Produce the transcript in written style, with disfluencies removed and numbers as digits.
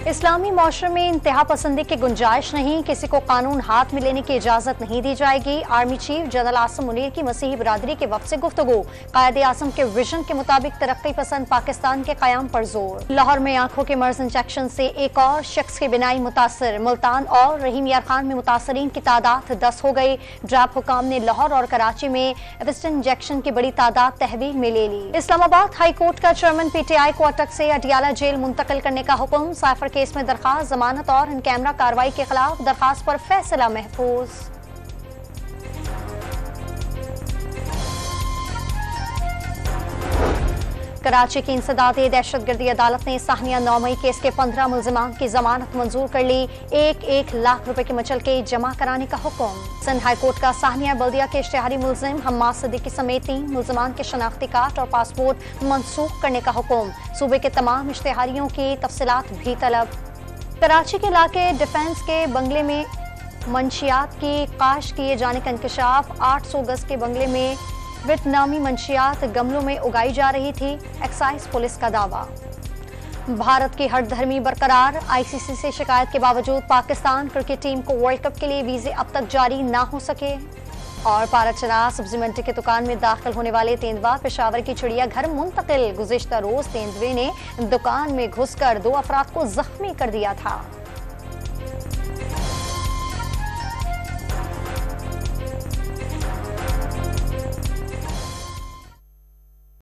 इस्लामी माशरे में इंतहा पसंदी की गुंजाइश नहीं, किसी को कानून हाथ में लेने की इजाजत नहीं दी जाएगी। Army chief general Asim Munir की मसीही बिरादरी के वफ्द से गुफ्तगू। कायद आजम के विजन के मुताबिक तरक्की पसंद पाकिस्तान के कयाम पर जोर। लाहौर में आंखों के मर्ज इंजेक्शन से एक और शख्स की बिनाई मुतासर। मुल्तान और रहीम यार खान में मुतासरीन की तादाद 10 हो गई। ड्रैब हुकाम ने लाहौर और कराची में एविस्टिन इंजेक्शन की बड़ी तादाद तहवील में ले ली। इस्लामाबाद हाई कोर्ट का चेयरमैन PTI को अटक से अटियाला जेल मुंतकिल करने का हुक्म। साइफर केस में दरखास्त, जमानत और इन कैमरा कार्रवाई के खिलाफ दरखास्त पर फैसला महफूज। कराची की इंसदादी दहशतगर्दी अदालत ने साहनिया 9 मई केस के 15 मुल्जिमान की जमानत मंजूर कर ली। 1-1 लाख रुपए की मुचलके जमा कराने का हुक्म। सिंध हाई कोर्ट का साहनिया बल्दिया के इश्तिहारी मुल्जिम हम्माद सिद्दीकी समेत 3 मुल्जिमान के शनाख्ती कार्ड और पासपोर्ट मनसूख करने का हुक्म। सूबे के तमाम इश्तिहारियों की तफसीलात भी तलब। कराची के इलाके डिफेंस के बंगले में मंशियात की काश किए जाने का इंकशाफ। 800 गज के बंगले में वियतनामी मंशियात गमलों में उगाई जा रही थी। एक्साइज पुलिस का दावा। भारत की हठधर्मी बरकरार। ICC से शिकायत के बावजूद पाकिस्तान क्रिकेट टीम को वर्ल्ड कप के लिए वीजे अब तक जारी ना हो सके। और पाराचना सब्जी मंडी की दुकान में दाखिल होने वाले तेंदुआ पेशावर की चिड़िया घर मुंतकिल। गुज़िश्ता रोज तेंदुए ने दुकान में घुसकर 2 अफराद को जख्मी कर दिया था।